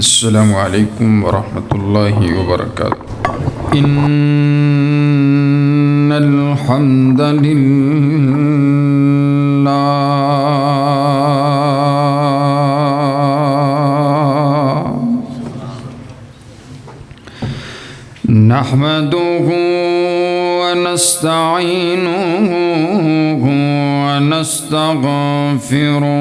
السلام علیکم ورحمۃ اللہ وبرکاتہ۔ ان الحمد للہ نحمدہ ونستعینہ ونستغفرہ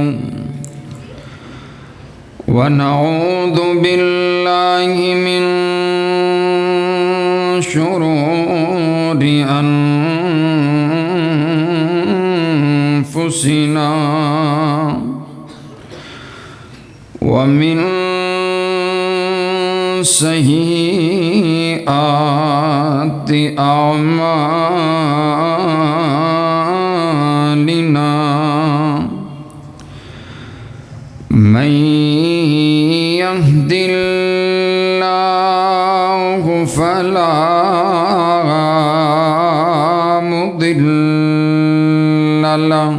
ونعوذ باللہ من شرور انفسنا ومن سیئات اعمالنا من يهد الله فلا مضل له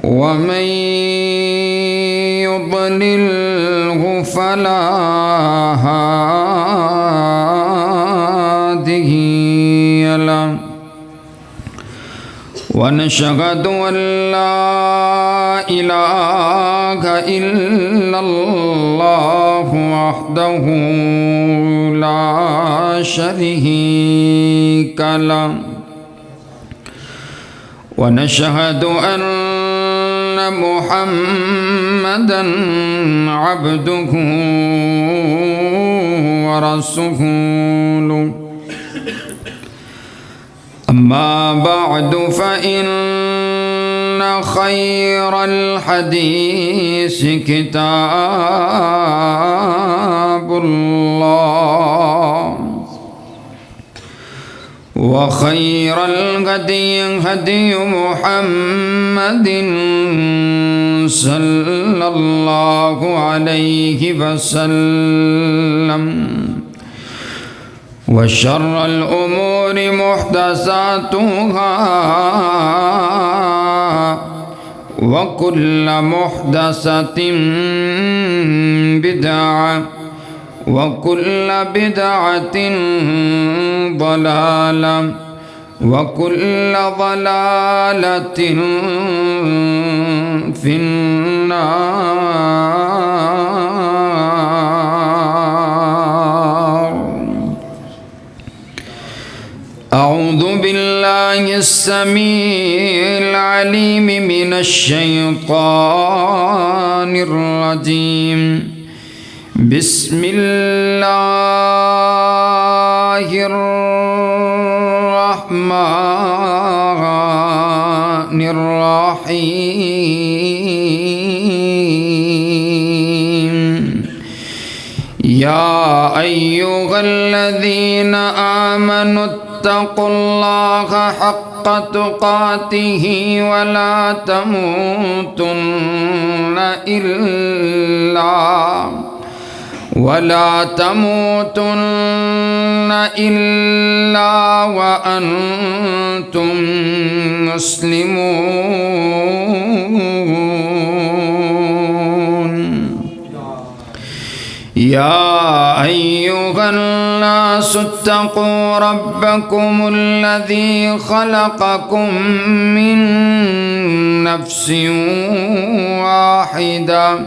ومن يضلله فلا هادي له ونشهد أن لا إله إلا الله وحده لا شريك له ونشهد أن محمدا عبده ورسوله أما بعد فإن خير الحديث كتاب الله وخير الهدي هدي محمد صلى الله عليه وسلم وشر الأمور محدثاتها وكل محدثة بدعة وكل بدعة ضلالة وكل ضلالة في النار. أعوذ بالله السميع العليم من الشيطان الرجيم. بسم الله الرحمن الرحيم. يا أيها الذين آمنوا اتقوا الله حق تقاته ولا تموتن إلا وأنتم مسلمون. يا أيها الناس اتقوا ربكم الذي خلقكم من نفس واحدة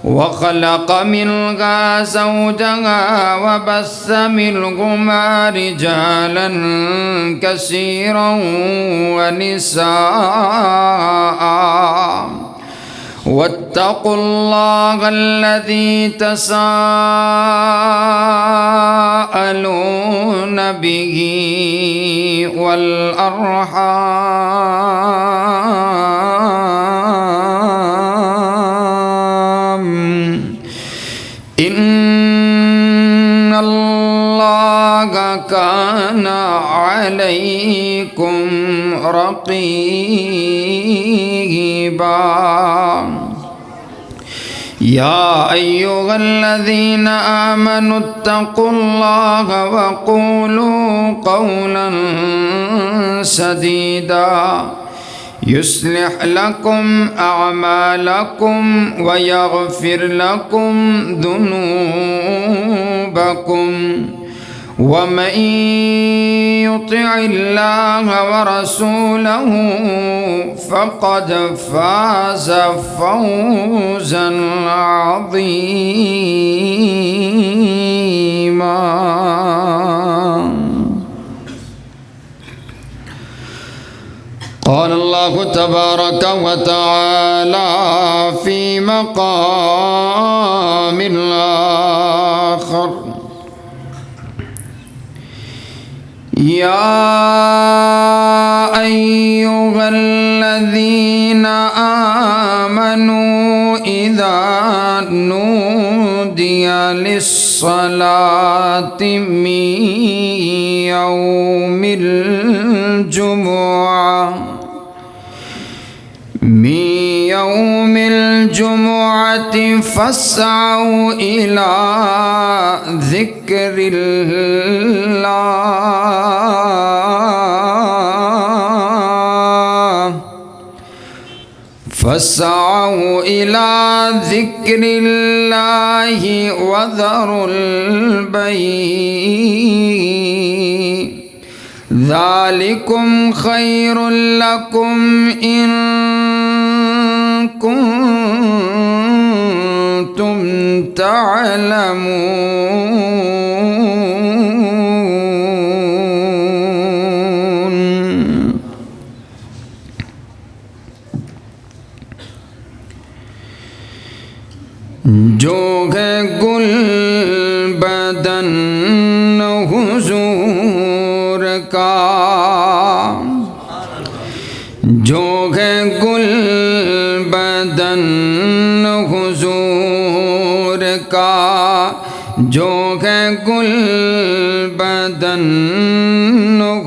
وخلق منها زوجها وبث منهما رجالا كثيرا ونساء واتقوا الله الذي تساءلون به والأرحام إن الله كان عليكم رقيبا. يا أيها الذين آمنوا اتقوا الله وقولوا قولا سديدا يصلح لكم أعمالكم ويغفر لكم ذنوبكم ومن يطع الله ورسوله فقد فاز فوزا عظيما. قال الله تبارك وتعالى في مقام آخر: يا أيها الذين آمنوا إذا نودي للصلاة من يوم الجمعة فاسعوا إلى ذكر الله وذروا البيع ذلكم خير لكم إن كنتم تعلمون. جو ہے گل بدن حضور کا، جو ہے گل بدن حضور کا، جو ہے گل بدن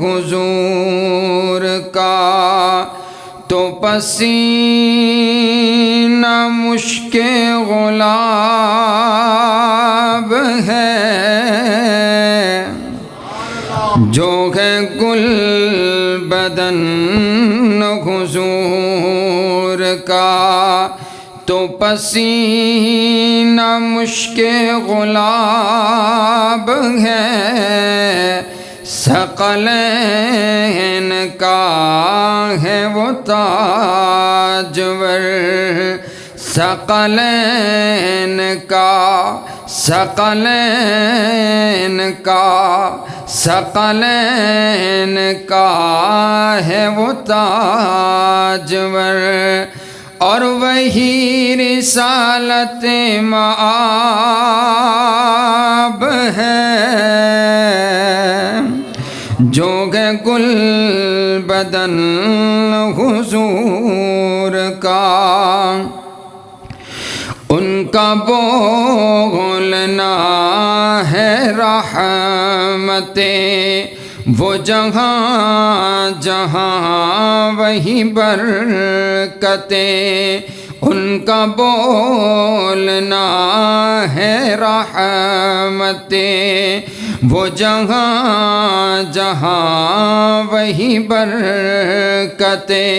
حضور کا، تو پسینہ مشک گلاب ہے. جو ہے گل بدن حضور کا، تو پسینہ مشک گلاب ہے. ثقلین کا ہے وہ تاجور، ثقلین کا، ثقلین کا، ثقلین کا ہے وہ تاجور. اور وہی رسالت مآب ہے. جو ہے گل بدن حضور کا، ان کا بولنا ہے رحمتیں، وہ جہاں جہاں وہی برکتیں. ان کا بولنا ہے رحمتیں، وہ جہاں جہاں وہی برکتیں.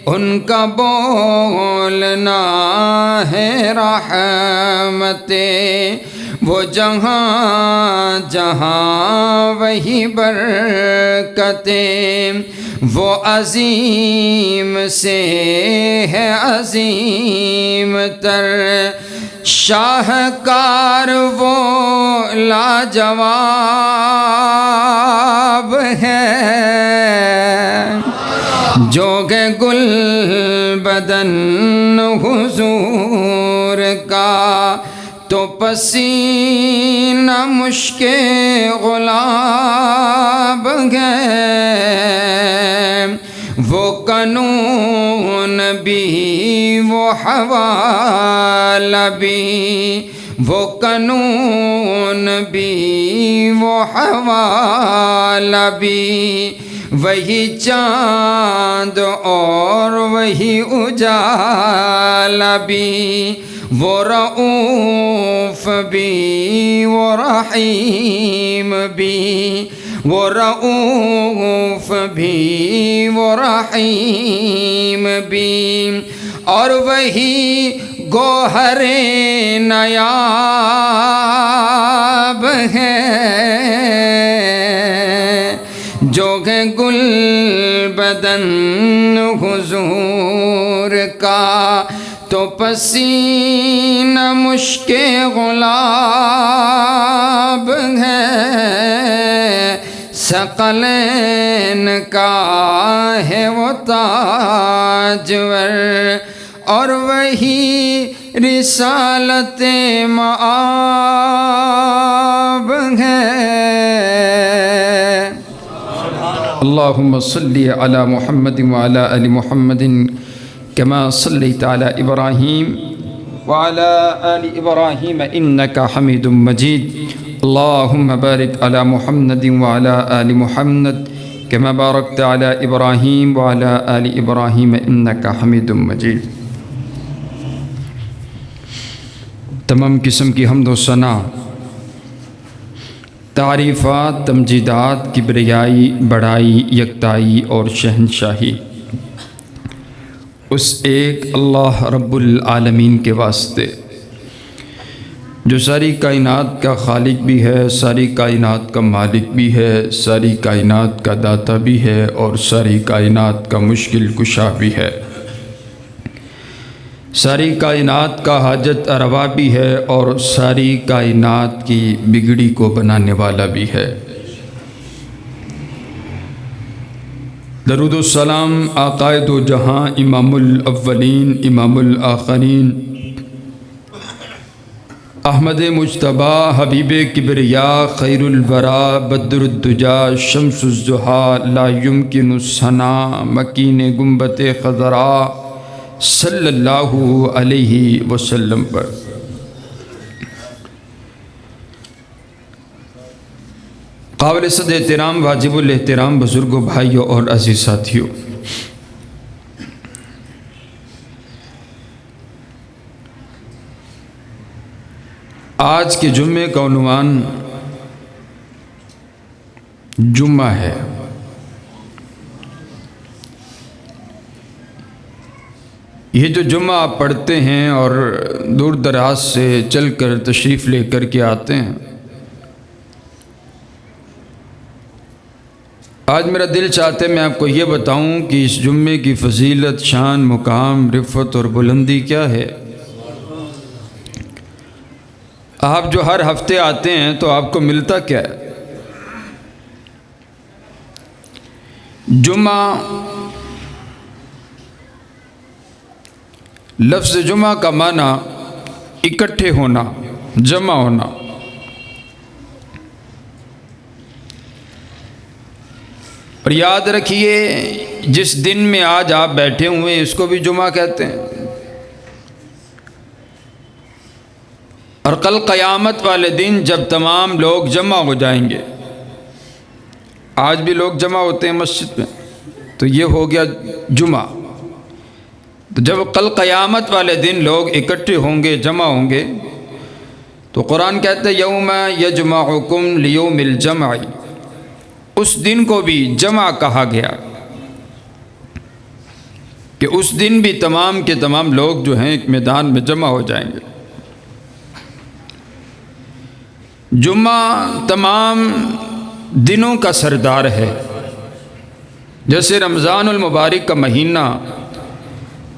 ان کا بولنا ہے رحمتیں، وہ جہاں جہاں وہی برکتیں. وہ عظیم سے ہے عظیم تر، شاہکار وہ لاجواب ہے. جو ہے گل بدن حضور کا، تو پسینہ مشک گلاب ہے. وہ قانون بھی وہ حوالہ بھی، وہ قانون بھی وہ حوالہ بھی. وہی چاند اور وہی اجالا بھی، وہ رؤوف بھی وہ رحیم بھی. وہ رؤوف بھی وہ رحیم بھی، اور وہی گوہر نایاب ہے جو ہے گل بدن حضور کا، تو پسینہ مشک غلاب ہے ثقلین کا ہے وہ تاجور، اور وہی رسالت مآب ہے۔ اللہم صلی علی محمد وعلی آل محمد كما صليت على إبراهيم وعلى آل إبراهيم إنك حميد مجيد، اللهم بارك على محمد وعلى آل محمد كما باركت على إبراهيم وعلى آل إبراهيم إنك حميد مجيد۔ تمام قسم کی حمد و ثنا، تعریفات، تمجیدات، کبریائی، بڑائی، یکتائی اور شہنشاہی اس ایک اللہ رب العالمین کے واسطے جو ساری کائنات کا خالق بھی ہے، ساری کائنات کا مالک بھی ہے، ساری کائنات کا داتا بھی ہے، اور ساری کائنات کا مشکل کشا بھی ہے، ساری کائنات کا حاجت روا بھی ہے، اور ساری کائنات کی بگڑی کو بنانے والا بھی ہے۔ درود و السلام آقائے دو جہاں، امام الاولین امام الآخرین، احمد مجتبیٰ حبیب کبریا، خیر الورا، بدر الدجا، شمس الضحیٰ، لا یمکن الثنا، مکین گنبد خضرا، صلی اللہ علیہ وسلم پر۔ قابل صد احترام، واجب الاحترام بزرگوں، بھائیوں اور عزیز ساتھیوں، آج کے جمعے کا عنوان جمعہ ہے۔ یہ جو جمعہ آپ پڑھتے ہیں اور دور دراز سے چل کر تشریف لے کر کے آتے ہیں، آج میرا دل چاہتے میں آپ کو یہ بتاؤں کہ اس جمعے کی فضیلت، شان، مقام، رفعت اور بلندی کیا ہے۔ آپ جو ہر ہفتے آتے ہیں تو آپ کو ملتا کیا ہے؟ جمعہ، لفظ جمعہ کا معنی اکٹھے ہونا، جمع ہونا۔ اور یاد رکھیے، جس دن میں آج آپ بیٹھے ہوئے ہیں اس کو بھی جمعہ کہتے ہیں، اور کل قیامت والے دن جب تمام لوگ جمع ہو جائیں گے، آج بھی لوگ جمع ہوتے ہیں مسجد میں، تو یہ ہو گیا جمعہ۔ تو جب کل قیامت والے دن لوگ اکٹھے ہوں گے، جمع ہوں گے، تو قرآن کہتا ہے یوم یجمعکم لیوم الجمع، اس دن کو بھی جمع کہا گیا کہ اس دن بھی تمام کے تمام لوگ جو ہیں ایک میدان میں جمع ہو جائیں گے۔ جمعہ تمام دنوں کا سردار ہے، جیسے رمضان المبارک کا مہینہ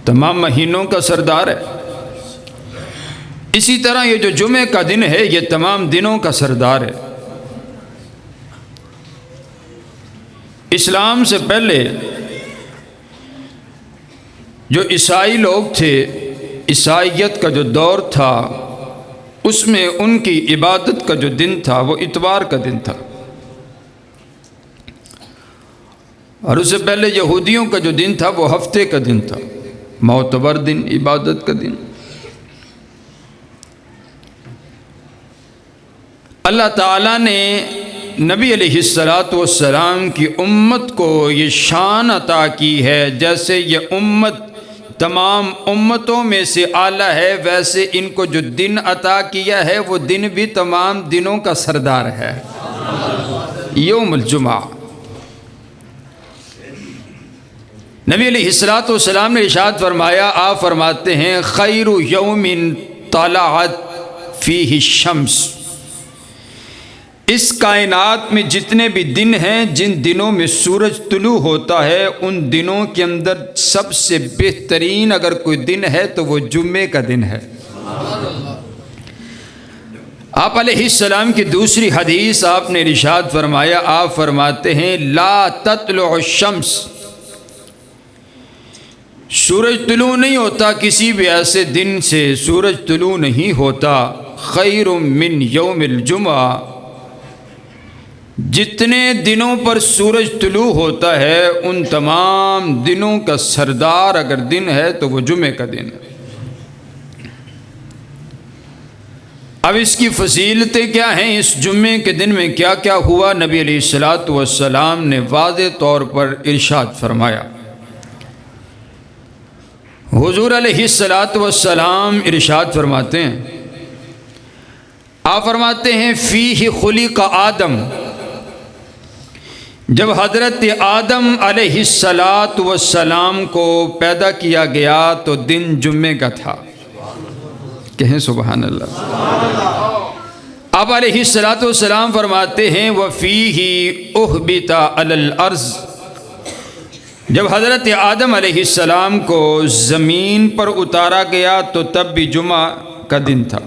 تمام مہینوں کا سردار ہے، اسی طرح یہ جو جمعے کا دن ہے یہ تمام دنوں کا سردار ہے۔ اسلام سے پہلے جو عیسائی لوگ تھے، عیسائیت کا جو دور تھا، اس میں ان کی عبادت کا جو دن تھا وہ اتوار کا دن تھا، اور اس سے پہلے یہودیوں کا جو دن تھا وہ ہفتے کا دن تھا، معتبر دن، عبادت کا دن۔ اللہ تعالیٰ نے نبی علیہ السلام کی امت کو یہ شان عطا کی ہے، جیسے یہ امت تمام امتوں میں سے اعلیٰ ہے، ویسے ان کو جو دن عطا کیا ہے وہ دن بھی تمام دنوں کا سردار ہے۔ یوم الجمعہ۔ نبی علیہ الصلوۃ والسلام نے ارشاد فرمایا، آپ فرماتے ہیں خیر یوم طلعت فیہ الشمس، اس کائنات میں جتنے بھی دن ہیں، جن دنوں میں سورج طلوع ہوتا ہے، ان دنوں کے اندر سب سے بہترین اگر کوئی دن ہے تو وہ جمعے کا دن ہے۔ آپ علیہ السلام کی دوسری حدیث آپ نے ارشاد فرمایا، آپ فرماتے ہیں لا تطلع الشمس، سورج طلوع نہیں ہوتا کسی بھی ایسے دن سے، سورج طلوع نہیں ہوتا، خیر من یوم الجمعہ، جتنے دنوں پر سورج طلوع ہوتا ہے ان تمام دنوں کا سردار اگر دن ہے تو وہ جمعے کا دن ہے۔ اب اس کی فضیلتیں کیا ہیں، اس جمعے کے دن میں کیا کیا ہوا، نبی علیہ الصلوۃ والسلام نے واضح طور پر ارشاد فرمایا۔ حضور علیہ الصلوۃ والسلام ارشاد فرماتے ہیں، آپ فرماتے ہیں فیہ خلق آدم، جب حضرت آدم علیہ الصلوۃ والسلام کو پیدا کیا گیا تو دن جمعے کا تھا، کہیں سبحان اللہ۔ آپ علیہ الصلوۃ والسلام فرماتے ہیں وَفِيهِ أُهْبِتَ عَلَى الْأَرْضِ، جب حضرت آدم علیہ السلام کو زمین پر اتارا گیا تو تب بھی جمعہ کا دن تھا۔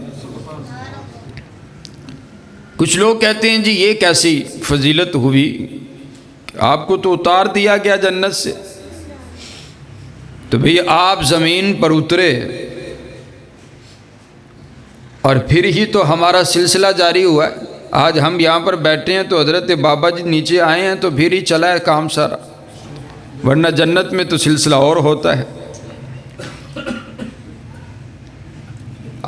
کچھ لوگ کہتے ہیں جی یہ کیسی فضیلت ہوئی، آپ کو تو اتار دیا گیا جنت سے، تو بھئی آپ زمین پر اترے اور پھر ہی تو ہمارا سلسلہ جاری ہوا ہے۔ آج ہم یہاں پر بیٹھے ہیں تو حضرت بابا جی نیچے آئے ہیں تو پھر ہی چلا ہے کام سارا، ورنہ جنت میں تو سلسلہ اور ہوتا ہے۔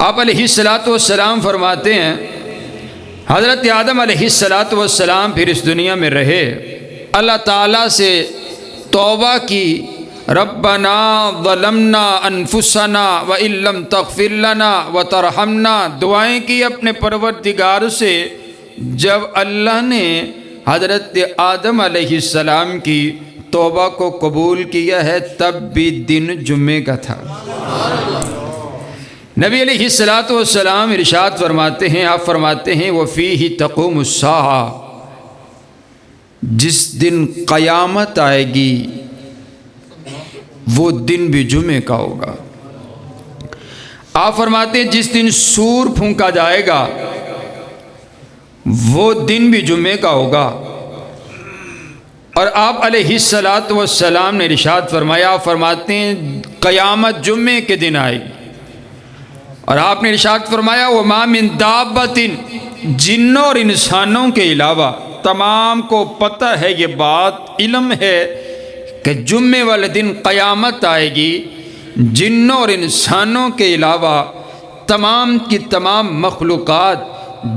آپ علیہ الصلوۃ والسلام فرماتے ہیں حضرت آدم علیہ الصلوۃ والسلام پھر اس دنیا میں رہے، اللہ تعالیٰ سے توبہ کی، ربنا ظلمنا انفسنا وان لم تغفر لنا وترحمنا، دعائیں کی اپنے پروردگار سے۔ جب اللہ نے حضرت آدم علیہ السلام کی توبہ کو قبول کیا ہے تب بھی دن جمعے کا تھا۔ نبی علیہ الصلوۃ والسلام ارشاد فرماتے ہیں، آپ فرماتے ہیں وَفِيهِ تَقُومُ السَّاعَةُ، جس دن قیامت آئے گی وہ دن بھی جمعے کا ہوگا۔ آپ فرماتے ہیں جس دن سور پھونکا جائے گا وہ دن بھی جمعے کا ہوگا۔ اور آپ علیہ الصلوۃ والسلام نے ارشاد فرمایا، آپ فرماتے ہیں قیامت جمعے کے دن آئے گی، اور آپ نے ارشاد فرمایا وَمَا مِن دَابَّةٍ، جنوں اور انسانوں کے علاوہ تمام کو پتہ ہے، یہ بات علم ہے کہ جمعے والے دن قیامت آئے گی، جنوں اور انسانوں کے علاوہ تمام کی تمام مخلوقات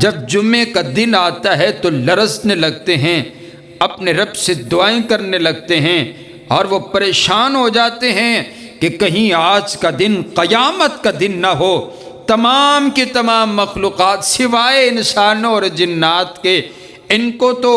جب جمعے کا دن آتا ہے تو لرزنے لگتے ہیں، اپنے رب سے دعائیں کرنے لگتے ہیں، اور وہ پریشان ہو جاتے ہیں کہ کہیں آج کا دن قیامت کا دن نہ ہو۔ تمام کی تمام مخلوقات سوائے انسانوں اور جنات کے، ان کو تو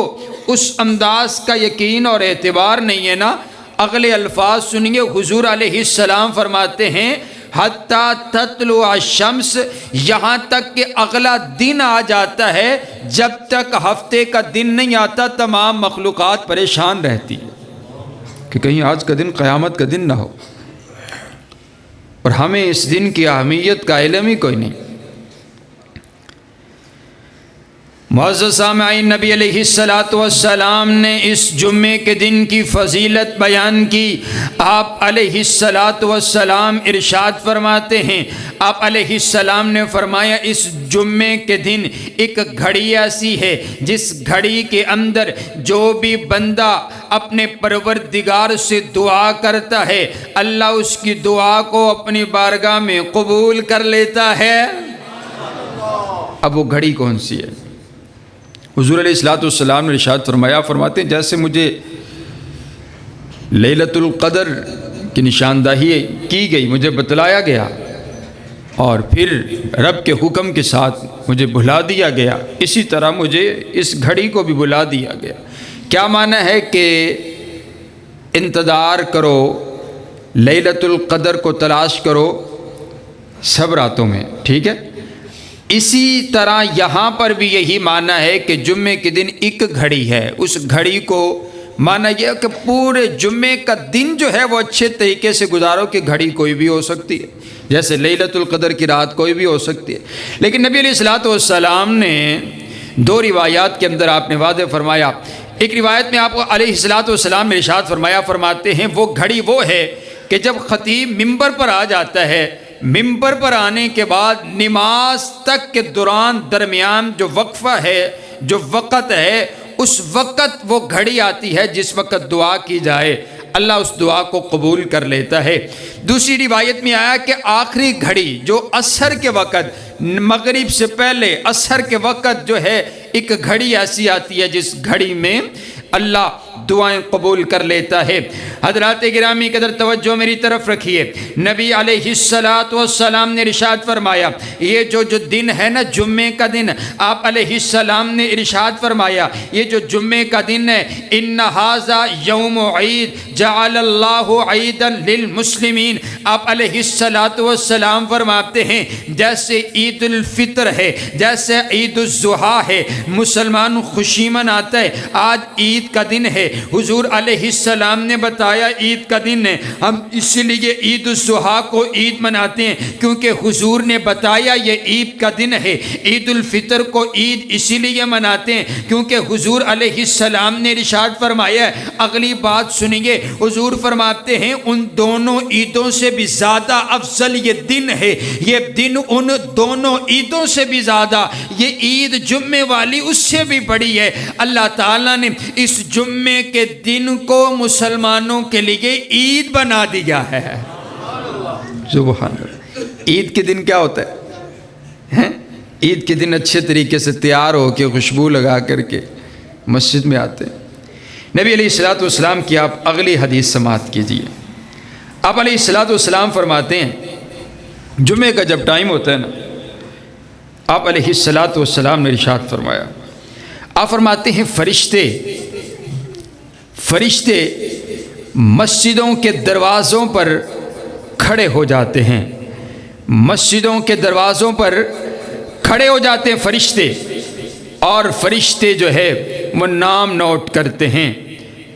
اس انداز کا یقین اور اعتبار نہیں ہے نا۔ اگلے الفاظ سنیے، حضور علیہ السلام فرماتے ہیں حتیٰ تطلع الشمس، یہاں تک کہ اگلا دن آ جاتا ہے، جب تک ہفتے کا دن نہیں آتا تمام مخلوقات پریشان رہتی ہے کہ کہیں آج کا دن قیامت کا دن نہ ہو، اور ہمیں اس دن کی اہمیت کا علم ہی کوئی نہیں۔ معزز سامعین، نبی علیہ الصلوۃ والسلام نے اس جمعے کے دن کی فضیلت بیان کی۔ آپ علیہ الصلوۃ والسلام ارشاد فرماتے ہیں، آپ علیہ السلام نے فرمایا اس جمعے کے دن ایک گھڑی ایسی ہے جس گھڑی کے اندر جو بھی بندہ اپنے پروردگار سے دعا کرتا ہے اللہ اس کی دعا کو اپنی بارگاہ میں قبول کر لیتا ہے۔ اب وہ گھڑی کون سی ہے؟ حضور علیہ الصلوۃ والسلام نے ارشاد فرمایا، فرماتے ہیں جیسے مجھے لیلۃ القدر کی نشاندہی کی گئی، مجھے بتلایا گیا اور پھر رب کے حکم کے ساتھ مجھے بلا دیا گیا، اسی طرح مجھے اس گھڑی کو بھی بلا دیا گیا۔ کیا معنی ہے کہ انتظار کرو، لیلۃ القدر کو تلاش کرو سب راتوں میں، ٹھیک ہے؟ اسی طرح یہاں پر بھی یہی معنی ہے کہ جمعے کے دن ایک گھڑی ہے، اس گھڑی کو معنی یہ ہے کہ پورے جمعے کا دن جو ہے وہ اچھے طریقے سے گزارو، کہ گھڑی کوئی بھی ہو سکتی ہے، جیسے لیلۃ القدر کی رات کوئی بھی ہو سکتی ہے۔ لیکن نبی علیہ الصلوۃ والسلام نے دو روایات کے اندر آپ نے واضح فرمایا۔ ایک روایت میں آپ علیہ الصلوۃ والسلام نے ارشاد فرمایا، فرماتے ہیں وہ گھڑی وہ ہے کہ جب خطیب ممبر پر آ جاتا ہے، ممبر پر آنے کے بعد نماز تک کے دوران درمیان جو وقفہ ہے، جو وقت ہے، اس وقت وہ گھڑی آتی ہے جس وقت دعا کی جائے، اللہ اس دعا کو قبول کر لیتا ہے۔ دوسری روایت میں آیا کہ آخری گھڑی جو عصر کے وقت، مغرب سے پہلے عصر کے وقت جو ہے، ایک گھڑی ایسی آتی ہے جس گھڑی میں اللہ دعائیں قبول کر لیتا ہے۔ حضرات گرامی قدر توجہ میری طرف رکھیے، نبی علیہ الصلوۃ والسلام نے ارشاد فرمایا، یہ جو دن ہے نا جمعے کا دن، آپ علیہ السلام نے ارشاد فرمایا یہ جو جمعے کا دن ہے، ان ھذا یوم عید جعل اللہ عیدا للمسلمین، آپ علیہ الصلوۃ والسلام فرماتے ہیں جیسے عید الفطر ہے، جیسے عید الضحیٰ ہے، مسلمان خوشی مناتا ہے، آج عید کا دن ہے، حضور علیہ السلام نے بتایا عید کا دن ہے، ہم اسی لیے عید الضحیٰ کو عید مناتے ہیں کیونکہ حضور نے بتایا یہ عید کا دن ہے۔ عید الفطر کو عید اسی لیے مناتے ہیں کیونکہ حضور علیہ السلام نے ارشاد فرمایا ہے۔ اگلی بات سنیے، حضور فرماتے ہیں ان دونوں عیدوں سے بھی زیادہ افضل یہ دن ہے، یہ دن ان دونوں عیدوں سے بھی زیادہ، یہ عید جمعے والی اس سے بھی بڑی ہے۔ اللہ تعالیٰ نے اس جمعے کے دن کو مسلمانوں کے لیے عید بنا دیا ہے۔ سبحان اللہ۔ عید کے دن کیا ہوتا ہے؟ عید کے دن اچھے طریقے سے تیار ہو کے خوشبو لگا کر کے مسجد میں آتے ہیں۔ نبی علیہ الصلوۃ والسلام کی آپ اگلی حدیث سماعت کیجیے۔ آپ علیہ الصلوۃ والسلام فرماتے ہیں جمعے کا جب ٹائم ہوتا ہے نا، آپ علیہ الصلوۃ والسلام نے ارشاد فرمایا، آپ فرماتے ہیں فرشتے مسجدوں کے دروازوں پر کھڑے ہو جاتے ہیں، مسجدوں کے دروازوں پر کھڑے ہو جاتے ہیں فرشتے، اور فرشتے جو ہے وہ نام نوٹ کرتے ہیں،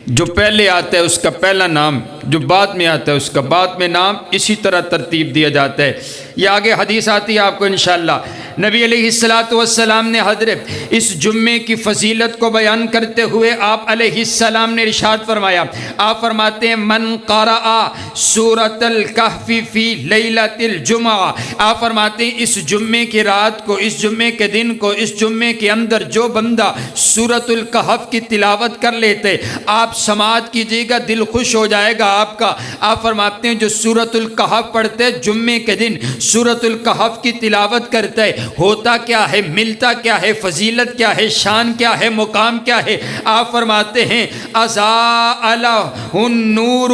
جو پہلے آتا ہے اس کا پہلا نام، جو بعد میں آتا ہے اس کا بعد میں نام، اسی طرح ترتیب دیا جاتا ہے۔ یہ آگے حدیث آتی ہے آپ کو انشاءاللہ۔ نبی علیہ الصلوۃ والسلام نے حضرت اس جمعے کی فضیلت کو بیان کرتے ہوئے آپ علیہ السلام نے ارشاد فرمایا، آپ فرماتے ہیں من قرأ سورۃ الکہف فی لیلۃ الجمعہ، آپ فرماتے ہیں اس جمعے کی رات کو، اس جمعے کے دن کو، اس جمعے کے اندر جو بندہ سورۃ الکہف کی تلاوت کر لیتے، آپ سماعت کیجیے گا، دل خوش ہو جائے گا آپ کا۔ آپ فرماتے ہیں جو سورۃ الکہف پڑھتے جمعے کے دن سورۃ الکہف کی تلاوت کرتا ہے، ہوتا کیا ہے، ملتا کیا ہے، فضیلت کیا ہے، شان کیا ہے، مقام کیا ہے؟ آپ فرماتے ہیں اضاء لہ النور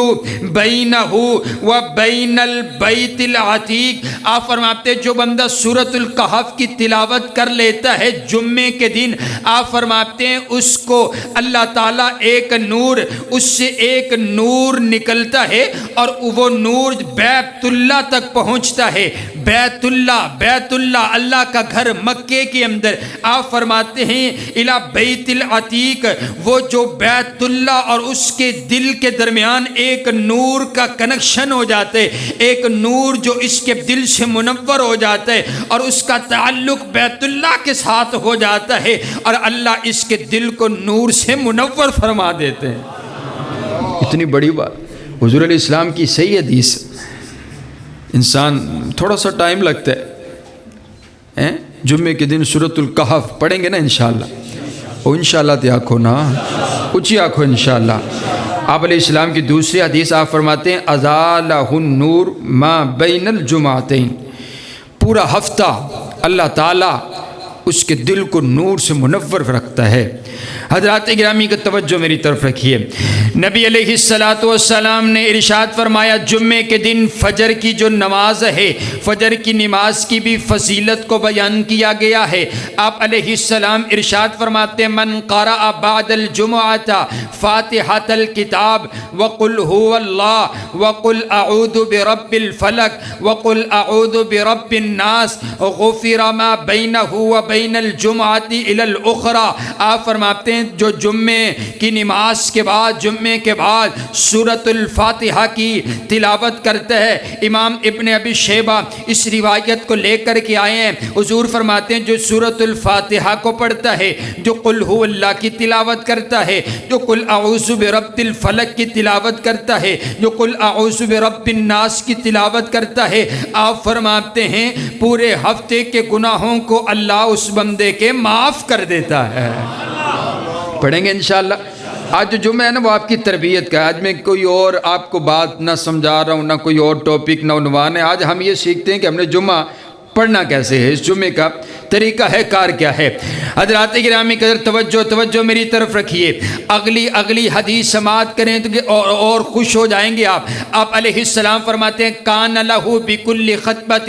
بینہ و بین البیت العتیق، آپ فرماتے ہیں جو بندہ سورۃ الکہف کی تلاوت کر لیتا ہے جمعے کے دن، آپ فرماتے ہیں اس کو اللہ تعالیٰ ایک نور، اس سے ایک نور نکلتا ہے اور وہ نور بیت اللہ تک پہنچتا ہے۔ بیت اللہ اللہ کا گھر مکے کے اندر، آپ فرماتے ہیں الی بیت العتیق، وہ جو بیت اللہ اور اس کے دل کے درمیان ایک نور کا کنیکشن ہو جاتا ہے، ایک نور جو اس کے دل سے منور ہو جاتا ہے اور اس کا تعلق بیت اللہ کے ساتھ ہو جاتا ہے اور اللہ اس کے دل کو نور سے منور فرما دیتے ہیں۔ اتنی بڑی بات حضور علیہ السلام کی صحیح حدیث۔ انسان تھوڑا سا ٹائم لگتا ہے، جمعے کے دن سورۃ الکہف پڑھیں گے نا انشاءاللہ، اور انشاءاللہ تے آکھو نا، اونچی آکھو انشاءاللہ۔ آپ علیہ السلام کی دوسری حدیث آپ فرماتے ہیں اضاء لہ النور ما بین الجمعتین، پورا ہفتہ اللہ تعالیٰ اس کے دل کو نور سے منور رکھتا ہے۔ حضرات گرامی کا توجہ میری طرف رکھیے، نبی علیہ الصلاۃ والسلام نے ارشاد فرمایا جمعے کے دن فجر کی جو نماز ہے، فجر کی نماز کی بھی فضیلت کو بیان کیا گیا ہے۔ آپ علیہ السلام ارشاد فرماتے ہیں من قرأ بعد الجمعۃ فاتحۃ الکتاب وقل هو اللہ وقل اعوذ برب الفلق وقل اعوذ برب الناس غفر ما بینہ وبین الجمعۃ الی الاخری۔ آپ فرماتے ہیں جو جمعے کی نماز کے بعد، جمعے کے بعد سورۃ الفاتحہ کی تلاوت کرتا ہے، امام ابن ابی شیبہ اس روایت کو لے کر کے آئے ہیں، حضور فرماتے ہیں جو سورۃ الفاتحہ کو پڑھتا ہے، جو قل هو اللہ کی تلاوت کرتا ہے، جو قل اعوذ برب الفلق کی تلاوت کرتا ہے، جو قل اعوذ برب الناس کی تلاوت کرتا ہے، آپ فرماتے ہیں پورے ہفتے کے گناہوں کو اللہ اس بندے کے معاف کر دیتا ہے۔ پڑھیں گے انشاءاللہ۔ آج جو جمعہ ہے نا وہ آپ کی تربیت کا ہے، آج میں کوئی اور آپ کو بات نہ سمجھا رہا ہوں، نہ کوئی اور ٹاپک، نہ عنوان ہے، آج ہم یہ سیکھتے ہیں کہ ہم نے جمعہ پڑھنا کیسے ہے، اس جمعے کا طریقہ ہے کار کیا ہے۔ حضرات گرامی قدر توجہ میری طرف رکھیے، اگلی حدیث سماعت کریں تو اور خوش ہو جائیں گے آپ۔ آپ علیہ السلام فرماتے ہیں کان لہ بکل خطبۃ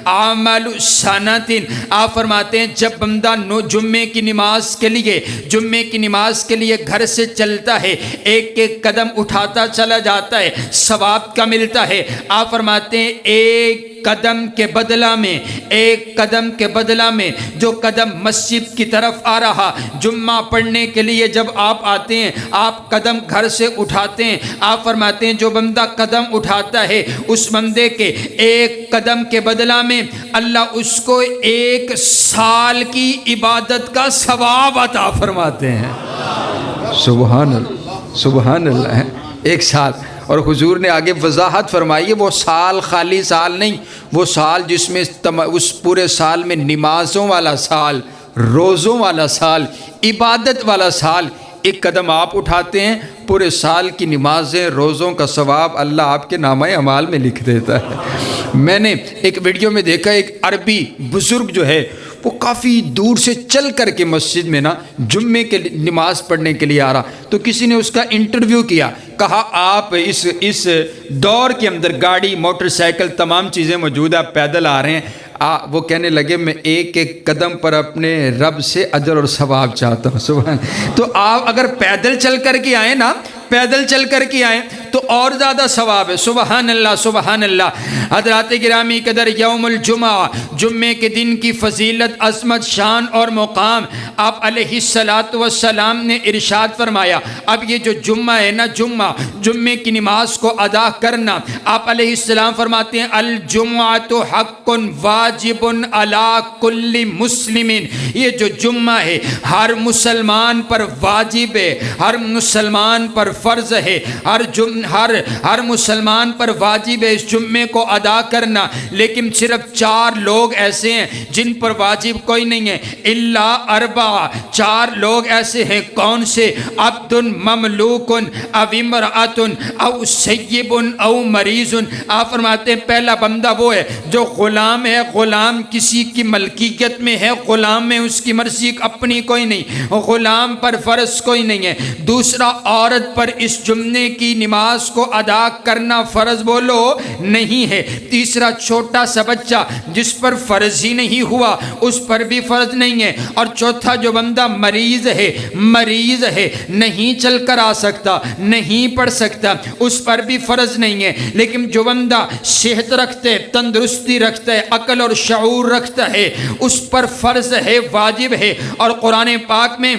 عمل سنۃ۔ آپ فرماتے ہیں جب بندہ جمعے کی نماز کے لیے گھر سے چلتا ہے، ایک ایک قدم اٹھاتا چلا جاتا ہے، ثواب کا ملتا ہے۔ آپ فرماتے ہیں ایک قدم کے بدلہ میں جو قدم مسجد کی طرف آ رہا، جمعہ پڑھنے کے لیے جب آپ آتے ہیں، آپ قدم گھر سے اٹھاتے ہیں، آپ فرماتے ہیں جو بندہ قدم اٹھاتا ہے اس بندے کے ایک قدم کے بدلہ میں اللہ اس کو 1 سال کی عبادت کا ثواب عطا فرماتے ہیں۔ سبحان اللہ، سبحان اللہ، 1 سال۔ اور حضور نے آگے وضاحت فرمائی ہے وہ سال خالی سال نہیں، وہ سال جس میں اس پورے سال میں نمازوں والا سال، روزوں والا سال، عبادت والا سال۔ 1 قدم آپ اٹھاتے ہیں، پورے سال کی نمازیں، روزوں کا ثواب اللہ آپ کے نامہ اعمال میں لکھ دیتا ہے۔ میں نے ایک ویڈیو میں دیکھا ایک عربی بزرگ جو ہے وہ کافی دور سے چل کر کے مسجد میں نا جمعے کے نماز پڑھنے کے لیے آ رہا، تو کسی نے اس کا انٹرویو کیا، کہا آپ اس دور کے اندر گاڑی، موٹر سائیکل، تمام چیزیں موجود ہیں، آپ پیدل آ رہے ہیں۔ وہ کہنے لگے میں ایک قدم پر اپنے رب سے اجر اور ثواب چاہتا ہوں۔ سبحان۔ تو آپ اگر پیدل چل کر کے آئیں نا، پیدل چل کر کے آئیں تو اور زیادہ ثواب ہے۔ سبحان اللہ، سبحان اللہ۔ حضرات گرامی قدر یوم الجمعہ، جمعے کے دن کی فضیلت، عظمت، شان اور مقام آپ علیہ الصلاۃ والسلام نے ارشاد فرمایا۔ اب یہ جو جمعہ ہے نا، جمعے کی نماز کو ادا کرنا، آپ علیہ السلام فرماتے ہیں الجمعۃ حق واجب علی کل مسلم۔ یہ جو جمعہ ہے ہر مسلمان پر واجب ہے، ہر مسلمان پر فرض ہے، ہر مسلمان پر واجب ہے اس جمعے کو ادا کرنا، لیکن صرف 4 لوگ ایسے ہیں جن پر واجب کوئی نہیں ہے، الا 4، 4 لوگ ایسے ہیں، کون سے؟ عبد مملوک او امرأۃ او سیب او مریض۔ آپ فرماتے ہیں پہلا بندہ وہ ہے جو غلام ہے، غلام کسی کی ملکیت میں ہے، غلام میں اس کی مرضی اپنی کوئی نہیں، غلام پر فرض کوئی نہیں ہے۔ دوسرا عورت پر اس جمعے کی نماز کو ادا کرنا فرض بولو نہیں ہے۔ تیسرا چھوٹا سا بچہ جس پر فرض ہی نہیں ہوا اس پر بھی فرض نہیں ہے۔ اور چوتھا جو بندہ مریض ہے، نہیں چل کر آ سکتا، نہیں پڑھ سکتا، اس پر بھی فرض نہیں ہے۔ لیکن جو بندہ صحت رکھتا ہے، تندرستی رکھتا ہے، عقل اور شعور رکھتا ہے، اس پر فرض ہے، واجب ہے۔ اور قرآن پاک میں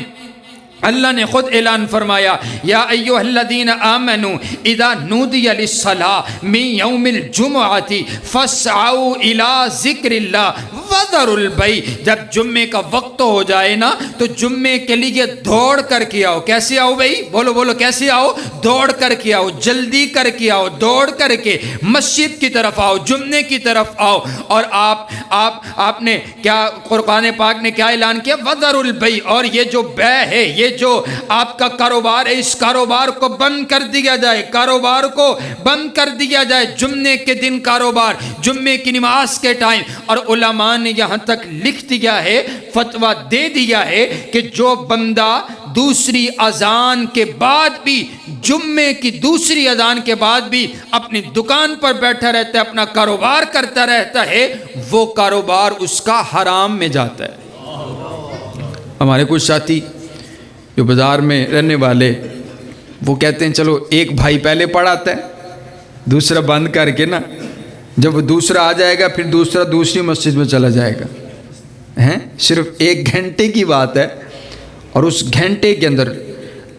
اللہ نے خود اعلان فرمایا یا ایھا الذین آمنوا اذا نودی للصلاۃ من یوم الجمعۃ فاسعوا الی ذکر اللہ وذروا البیع۔ جب جمعے کا وقت ہو جائے نا تو جمعے کے لیے دوڑ کر کے آؤ۔ کیسے آؤ بھائی؟ بولو کیسے آؤ؟ دوڑ کر کے آؤ، جلدی کر کے آؤ، دوڑ کر کے مسجد کی طرف آؤ، جمعے کی طرف آؤ۔ اور آپ نے کیا قرآن پاک نے کیا اعلان کیا؟ وذروا البیع۔ اور یہ جو بیع ہے، یہ جو آپ کا کاروبار ہے، اس کاروبار کو بند کر دیا جائے، کاروبار کو بند کر دیا جائے۔ جمعے کے دن کاروبار، جمعے کی نماز کے ٹائم۔ اور علماء نے یہاں تک لکھ دیا ہے، فتویٰ دے دیا ہے کہ جو بندہ دوسری اذان کے بعد بھی، جمعے کی دوسری اذان کے بعد بھی اپنی دکان پر بیٹھا رہتا ہے، اپنا کاروبار کرتا رہتا ہے، وہ کاروبار اس کا حرام میں جاتا ہے۔ ہمارے کچھ ساتھی جو بازار میں رہنے والے، وہ کہتے ہیں چلو ایک بھائی پہلے پڑھاتا ہے، دوسرا بند کر کے نا، جب وہ دوسرا آ جائے گا پھر دوسرا دوسری مسجد میں چلا جائے گا۔ صرف 1 گھنٹے کی بات ہے، اور اس گھنٹے کے اندر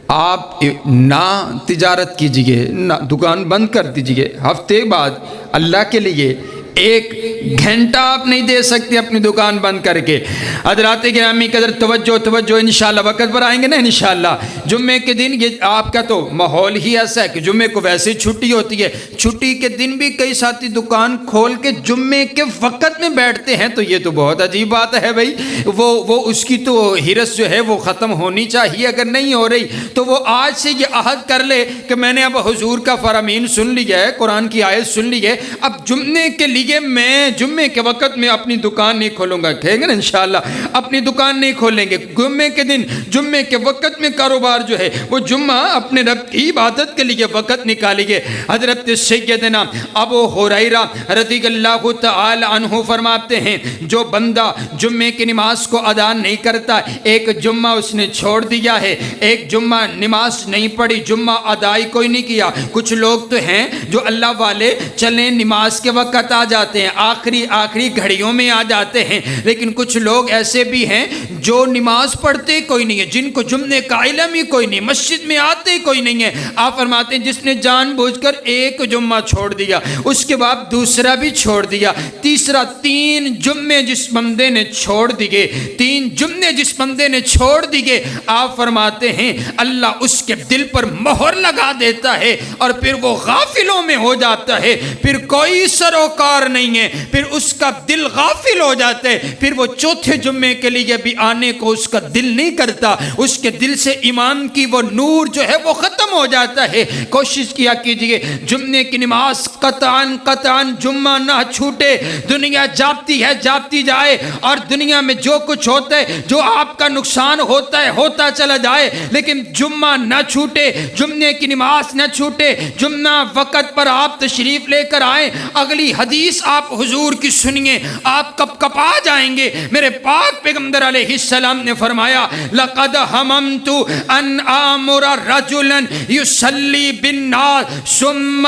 آپ نہ تجارت کیجئے، نہ دکان بند کر دیجئے۔ ہفتے بعد اللہ کے لیے 1 گھنٹہ آپ نہیں دے سکتے اپنی دکان بند کر کے۔ حضرات گرامی قدر، توجہ انشاءاللہ وقت پر آئیں گے نا انشاءاللہ۔ جمعے کے دن یہ آپ کا تو ماحول ہی ایسا ہے کہ جمعے کو ویسے چھٹی ہوتی ہے، چھٹی کے دن بھی کئی ساتھی دکان کھول کے جمعے کے وقت میں بیٹھتے ہیں، تو یہ تو بہت عجیب بات ہے بھائی۔ وہ اس کی تو ہرس جو ہے وہ ختم ہونی چاہیے، اگر نہیں ہو رہی تو وہ آج سے یہ عہد کر لے کہ میں نے اب حضور کا فرامین سن لیا ہے، قرآن کی آیت سن لی ہے، اب جمعے کے لیے میں جمعے کے وقت میں اپنی دکان نہیں کھولوں گا، کہیں گے نا انشاءاللہ اپنی دکان نہیں کھولیں گے۔ جمعے کے دن، جمعے کے وقت میں کاروبار جو ہے وہ جمعہ اپنے رب کی عبادت کے لیے وقت نکالیے۔ حضرت سیدنا ابو ہریرہ رضی اللہ تعالی عنہ فرماتے ہیں، جو بندہ جمعے کی نماز کو ادا نہیں کرتا، ایک جمعہ اس نے چھوڑ دیا ہے، ایک جمعہ نماز نہیں پڑھی، جمعہ ادائی کوئی نہیں کیا۔ کچھ لوگ تو ہیں جو اللہ والے، چلیں نماز کے وقت آ جاتے ہیں، آخری گھڑیوں میں آ جاتے ہیں، لیکن کچھ لوگ ایسے بھی ہیں جو نماز پڑھتے کوئی نہیں ہے، جن کو جمعے کا علم ہی کوئی نہیں، مسجد میں آتے کوئی نہیں ہے۔ آپ فرماتے ہیں جس نے جان بوجھ کر ایک جمعہ چھوڑ دیا، اس کے بعد دوسرا بھی چھوڑ دیا، تیسرا، 3 جمعے جس بندے نے چھوڑ دیے، 3 جمعے جس بندے نے چھوڑ دیے، آپ فرماتے ہیں اللہ اس کے دل پر مہر لگا دیتا ہے، اور پھر وہ غافلوں میں ہو جاتا ہے، پھر کوئی سروکار نہیں ہے، پھر اس کا دل غافل ہو جاتا ہے، پھر وہ چوتھے جمعے کے لیے بھی آنے کو اس کا دل نہیں کرتا، اس کے دل سے ایمان کی وہ نور جو ہے وہ ختم ہو جاتا ہے۔ کوشش کیا کیجئے جمعے کی نماز قطعاً جمعہ نہ چھوٹے۔ دنیا جاتی ہے، جاتی جائے، اور دنیا میں جو کچھ ہوتا ہے، جو آپ کا نقصان ہوتا ہے ہوتا چلا جائے، لیکن جمعہ نہ چھوٹے، جمعے کی نماز نہ چھوٹے۔ جمعہ وقت پر آپ تشریف لے کر آئیں، اگلی حدیث آپ حضور کی سنیے، آپ کب کپا جائیں گے۔ میرے پاک پیغمبر علیہ السلام نے فرمایا لقد حممت ان آمر رجلا یصلی بالناس ثم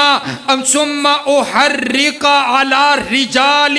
احرق على رجال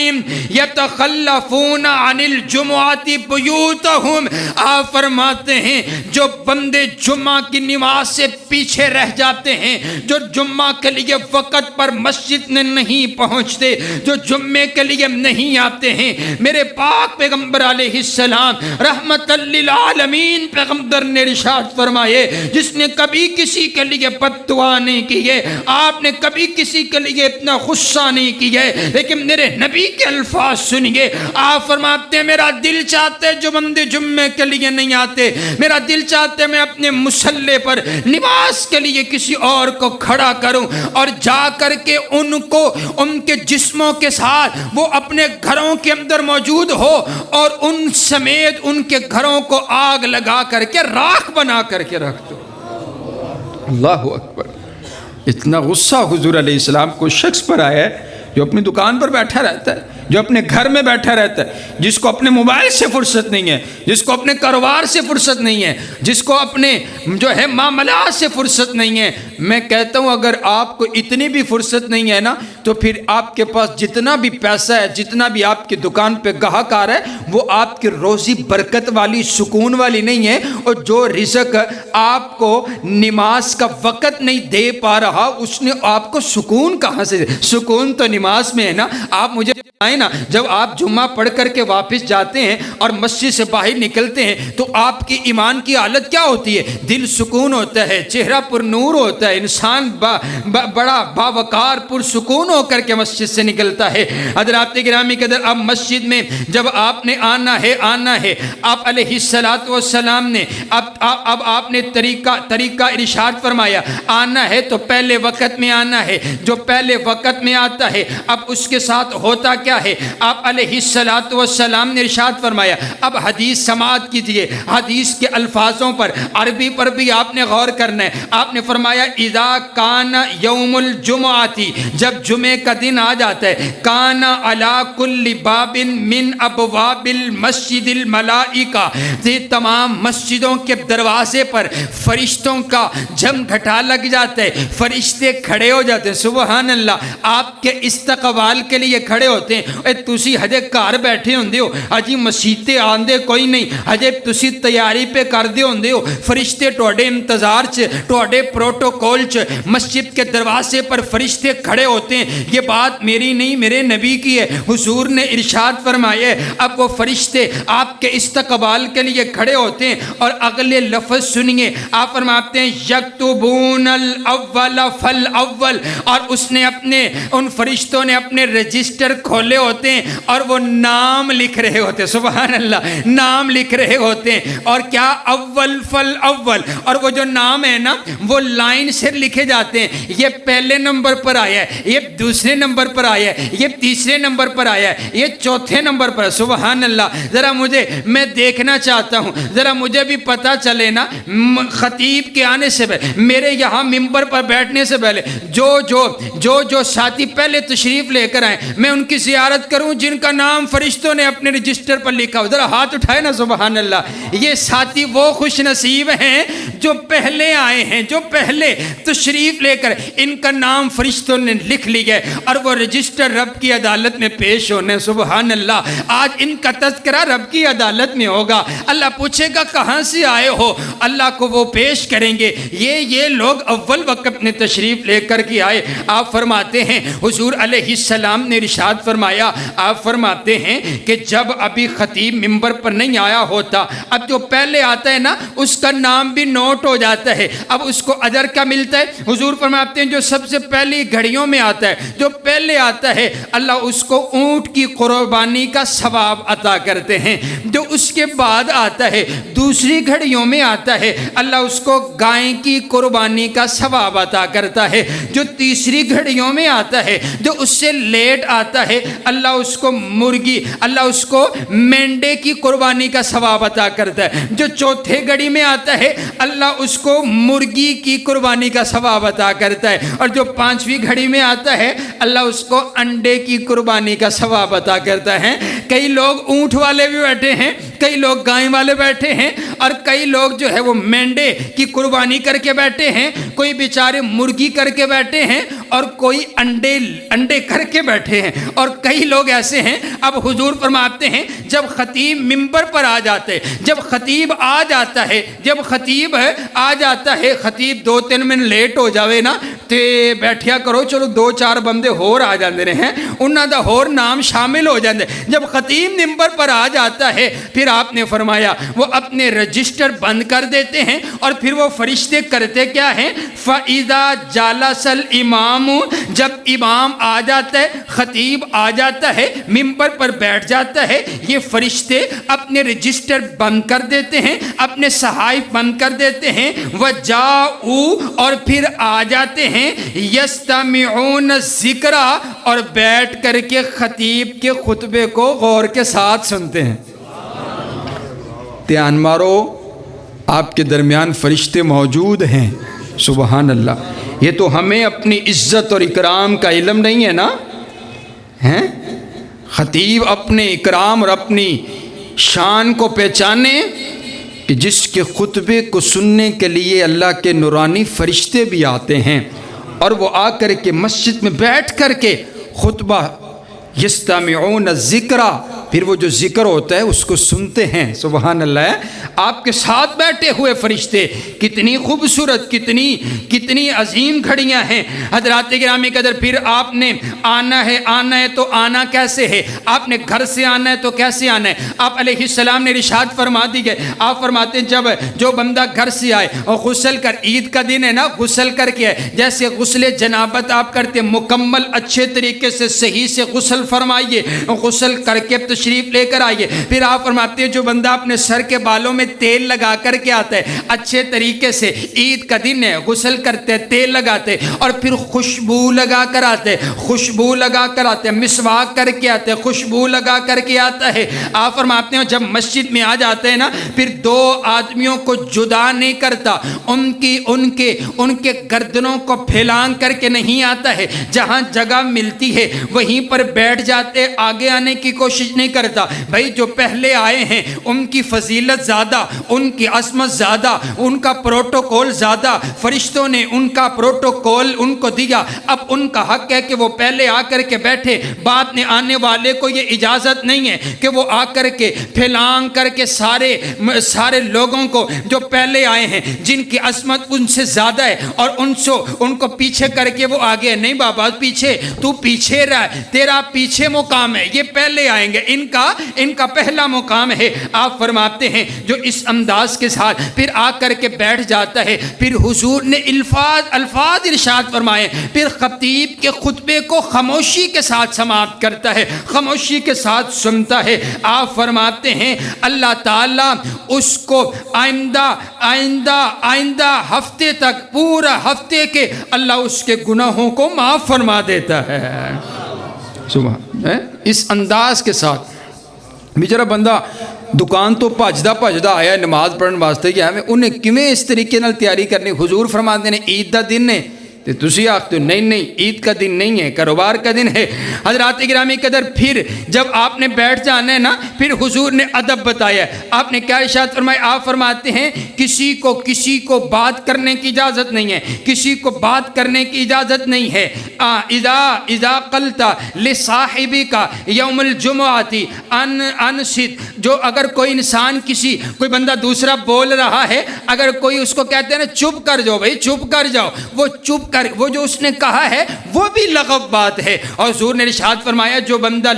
یتخلفون عن الجمعة بیوتهم۔ آپ فرماتے ہیں جو بندے جمعہ کی نماز سے پیچھے رہ جاتے ہیں، جو جمعہ کے لیے وقت پر مسجد میں نہیں پہنچتے، جو جمعے کے لیے نہیں آتے ہیں، میرے پاک پیغمبر علیہ السلام رحمت للعالمین پیغمبر نے ارشاد فرمائے، جس نے کبھی کسی کے لیے بد دعا نہیں کی ہے، آپ نے کبھی کسی کے لیے اتنا غصہ نہیں کیا ہے، لیکن میرے نبی کے الفاظ سنیے۔ آپ فرماتے ہیں میرا دل چاہتے جو بندے جمعے کے لیے نہیں آتے، میرا دل چاہتے میں اپنے مصلی پر نماز کے لیے کسی اور کو کھڑا کروں، اور جا کر کے ان کو ان کے جسموں کے ساتھ وہ اپنے گھروں کے اندر موجود ہو، اور ان سمیت ان کے گھروں کو آگ لگا کر کے راکھ بنا کر کے رکھ دو۔ اللہ اکبر! اتنا غصہ حضور علیہ السلام کو شخص پر آیا ہے جو اپنی دکان پر بیٹھا رہتا ہے، جو اپنے گھر میں بیٹھا رہتا ہے، جس کو اپنے موبائل سے فرصت نہیں ہے، جس کو اپنے کاروبار سے فرصت نہیں ہے، جس کو اپنے جو ہے معاملات سے فرصت نہیں ہے۔ میں کہتا ہوں اگر آپ کو اتنی بھی فرصت نہیں ہے نا، تو پھر آپ کے پاس جتنا بھی پیسہ ہے، جتنا بھی آپ کی دکان پہ گاہک آ رہا ہے، وہ آپ کی روزی برکت والی، سکون والی نہیں ہے، اور جو رزق آپ کو نماز کا وقت نہیں دے پا رہا، اس نے آپ کو سکون کہاں سے؟ سکون تو نماز میں ہے نا۔ آپ مجھے بتائیں نا، جب آپ جمعہ پڑھ کر کے واپس جاتے ہیں اور مسجد سے باہر نکلتے ہیں تو آپ کی ایمان کی حالت کیا ہوتی ہے؟ دل سکون ہوتا ہے، چہرہ پر نور ہوتا ہے، انسان بڑا باوقار پر سکون ہو کر کے مسجد سے نکلتا ہے۔ حضرات گرامی قدر، اب مسجد میں جب آپ نے آنا ہے، آپ علیہ الصلوۃ والسلام نے اب اب آپ نے طریقہ ارشاد فرمایا، آنا ہے تو پہلے وقت میں آنا ہے، جو پہلے وقت میں آتا ہے اب اس کے ساتھ ہوتا کیا ہے؟ آپ علیہ السلام نے ارشاد فرمایا، اب حدیث سماعت کیجئے، حدیث کے الفاظوں پر، عربی پر بھی آپ نے غور کرنا ہے۔ آپ نے فرمایا اذا کان یوم الجمعہ، جب جمعے کا دن آ جاتا ہے، کان علی کل باب من ابواب المسجد الملائکہ، یہ تمام مسجدوں کے دروازے پر فرشتوں کا جم گھٹا لگ جاتا ہے، فرشتے کھڑے ہو جاتے ہیں، سبحان اللہ، آپ کے استقبال کے لیے کھڑے ہوتے ہیں۔ اے تسی ہجے گھر بیٹھے ہوندے ہو، ہجی مسجد تے آندے کوئی نہیں، ہجے تسی تیاری پہ کر دے ہوندے ہو، فرشتے ٹوڑے انتظار چ، ٹوڑے پروٹوکول چ، مسجد کے دروازے پر فرشتے کھڑے ہوتے ہیں۔ یہ بات میری نہیں، میرے نبی کی ہے، حضور نے ارشاد فرمایا ہے۔ اب وہ فرشتے آپ کے استقبال کے لیے کھڑے ہوتے ہیں، اور اگلے لفظ سنیے، آپ فرماتے ہیں یکتبون الاول فالاول، اور اس نے اپنے ان فرشتوں نے اپنے رجسٹر کھولے ہوتے ہیں اور وہ نام لکھ رہے ہوتے ہیں، سبحان اللہ، نام لکھ رہے ہوتے ہیں۔ اور کیا؟ اول فالاول، اور وہ جو نام ہے نا وہ لائن سے لکھے جاتے ہیں، یہ پہلے نمبر پر آیا ہے، یہ دوسرے نمبر پر آیا ہے، یہ تیسرے نمبر پر آیا ہے، یہ چوتھے نمبر پر، سبحان اللہ۔ ذرا میں دیکھنا چاہتا ہوں، ذرا مجھے بھی پتا چلے نا، خطیب کے آنے سے پہلے، میرے یہاں ممبر پر بیٹھنے سے پہلے جو ساتھی پہلے تشریف لے کر آئیں، میں ان کی زیارت کروں جن کا نام فرشتوں نے اپنے رجسٹر پر لکھا ہو، ذرا ہاتھ اٹھائے نا، سبحان اللہ۔ یہ ساتھی وہ خوش نصیب ہیں جو پہلے آئے ہیں، جو پہلے تشریف لے کر، ان کا نام فرشتوں نے لکھ لیا ہے اور وہ رجسٹر رب کی عدالت میں پیش ہونے، سبحان اللہ۔ آج ان کا تذکرہ رب کی عدالت میں ہوگا، اللہ پوچھے گا کہاں سے آئے ہو، اللہ کو وہ پیش کریں گے، یہ لوگ اول وقت میں تشریف لے کر کے آئے۔ آپ فرماتے ہیں حضور علیہ السلام نے ارشاد فرمایا، آپ فرماتے ہیں کہ جب ابھی خطیب ممبر پر نہیں آیا ہوتا، اب جو پہلے آتا ہے نا اس کا نام بھی نوٹ ہو جاتا ہے، اب اس کو اجر کیا ملتا ہے؟ حضور فرماتے ہیں جو سب سے پہلی گھڑیوں میں آتا ہے، جو پہلے آتا ہے، اللہ اس کو اونٹ کی قربانی کا ثواب عطا کرتے ہیں۔ جو اس کے بعد آتا ہے، دوسری گھڑیوں میں آتا ہے، اللہ اس کو گائے کی قربانی کا ثواب عطا کرتا ہے۔ جو تیسری گھڑیوں میں آتا ہے، جو اس سے لیٹ آتا ہے، اللہ اس کو مرغی، اللہ اس کو مینڈے کی قربانی کا ثواب عطا کرتا ہے۔ جو چوتھے گھڑی میں آتا ہے، اللہ اس کو مرغی کی قربانی کا ثواب عطا کرتا ہے، اور جو پانچویں گھڑی میں آتا ہے، اللہ اس کو انڈے کی قربانی کا ثواب عطا کرتا ہے۔ کئی لوگ اونٹ والے بھی بیٹھے ہیں، کئی لوگ گائے والے بیٹھے ہیں، اور کئی لوگ جو ہے وہ مینڈے کی قربانی کر کے بیٹھے ہیں، کوئی بیچارے مرغی کر کے بیٹھے ہیں، اور کوئی انڈے کر کے بیٹھے ہیں، اور کئی لوگ ایسے ہیں۔ اب حضور فرماتے ہیں جب خطیب ممبر پر آ جاتے، جب خطیب آ جاتا ہے، جب خطیب آ جاتا ہے، خطیب 2-3 منٹ لیٹ ہو جاوے نا تے بیٹھیا کرو، چلو 2-4 بندے ہور آ جاندے رہے ہیں، انہاں دا ہور نام شامل ہو جاندے۔ جب خطیب ممبر پر آ جاتا ہے، پھر آپ نے فرمایا وہ اپنے رجسٹر بند کر دیتے ہیں، اور پھر وہ فرشتے کرتے کیا ہیں؟ فَإِذَا جَلَسَ الْإِمَامُ، جب امام آ جاتا ہے، خطیب آ جاتا ہے، ممبر پر بیٹھ جاتا ہے، یہ فرشتے اپنے رجسٹر بند کر دیتے ہیں، اپنے صحائف بند کر دیتے ہیں، وَجَاءُوا، اور پھر آ جاتے ہیں، يَسْتَمِعُونَ الذِّكْرَ، اور بیٹھ کر کے خطیب کے خطبے کو غور کے ساتھ سنتے ہیں۔ دھیان مارو، آپ کے درمیان فرشتے موجود ہیں، سبحان اللہ۔ یہ تو ہمیں اپنی عزت اور اکرام کا علم نہیں ہے نا، ہیں؟ خطیب اپنے اکرام اور اپنی شان کو پہچانے کہ جس کے خطبے کو سننے کے لیے اللہ کے نورانی فرشتے بھی آتے ہیں، اور وہ آ کر کے مسجد میں بیٹھ کر کے خطبہ یستمعون الذکر، پھر وہ جو ذکر ہوتا ہے اس کو سنتے ہیں، سبحان اللہ۔ آپ کے ساتھ بیٹھے ہوئے فرشتے، کتنی خوبصورت، کتنی عظیم گھڑیاں ہیں حضرات گرامی قدر۔ پھر آپ نے آنا ہے تو آنا کیسے ہے؟ آپ نے گھر سے آنا ہے تو کیسے آنا ہے؟ آپ علیہ السلام نے ارشاد فرما دی گئے، آپ فرماتے ہیں جب جو بندہ گھر سے آئے اور غسل کر، عید کا دن ہے نا، غسل کر کے جیسے غسل جنابت آپ کرتے، مکمل اچھے طریقے سے صحیح سے غسل فرمائیے، غسل کر کے تشریف لے کر آئیے۔ پھر آپ فرماتے ہیں جو بندہ اپنے سر کے بالوں میں تیل لگا کر کے آتا ہے اچھے طریقے سے، عید کا دن ہے، غسل کرتے تیل لگاتے اور پھر خوشبو لگا کر آتے، خوشبو لگا کر آتے، مسواک کر کے آتے، خوشبو لگا کر کے آتا ہے۔ آپ فرماتے ہیں جب مسجد میں آ جاتے ہیں نا، پھر دو آدمیوں کو جدا نہیں کرتا، ان کے گردنوں کو پھیلان کر کے نہیں آتا ہے، جہاں جگہ ملتی ہے وہیں پر بیٹھ جاتے، آگے آنے کی کوشش نہیں کرتا۔ بھائی جو پہلے آئے ہیں ان کی فضیلت زیادہ، ان کی عظمت زیادہ، ان کا پروٹوکول زیادہ، فرشتوں نے ان کا پروٹوکول ان کو دیا، اب ان کا حق ہے کہ وہ پہلے آ کر کے بیٹھے۔ بعد میں آنے والے کو یہ اجازت نہیں ہے کہ وہ آ کر کے پھیلان کر کے سارے لوگوں کو جو پہلے آئے ہیں جن کی عظمت ان سے زیادہ ہے اور ان کو پیچھے کر کے وہ آگے، نہیں بابا پیچھے، تو پیچھے رہ، تیرا پیچھے مقام ہے، یہ پہلے آئیں گے، ان کا پہلا مقام ہے۔ آپ فرماتے ہیں جو اس انداز کے ساتھ پھر آ کر کے بیٹھ جاتا ہے، پھر حضور نے الفاظ ارشاد فرمائے، پھر خطیب کے خطبے کو خاموشی کے ساتھ سماعت کرتا ہے، خاموشی کے ساتھ سنتا ہے۔ آپ فرماتے ہیں اللہ تعالیٰ اس کو آئندہ ہفتے تک، پورا ہفتے کے اللہ اس کے گناہوں کو معاف فرما دیتا ہے۔ سبحان، اس انداز کے ساتھ بیچارہ بندہ دکان تو بھجدا آیا نماز پڑھن واسطے کہ ہمیں انہیں کیویں اس طریقے نال تیاری کرنی۔ حضور فرماتے ہیں عید دا دن ہے تو تسی آختے ہو نہیں عید کا دن نہیں ہے، کاروبار کا دن ہے۔ حضرات گرامی قدر پھر جب آپ نے بیٹھ جانا ہے نا، پھر حضور نے ادب بتایا، آپ نے کیا ارشاد فرمایا؟ آپ فرماتے ہیں کسی کو بات کرنے کی اجازت نہیں ہے، کسی کو بات کرنے کی اجازت نہیں ہے۔ اذا قلت لصاحبک یوم الجمعۃ انصت، جو اگر کوئی انسان کوئی بندہ دوسرا بول رہا ہے، اگر کوئی اس کو کہتے ہیں نا چپ کر جاؤ بھائی، چپ کر جاؤ، وہ جو اس نے کہا ہے وہ بھی لغو بات ہے۔ اور حضور نے ارشاد فرمایا جو بندہ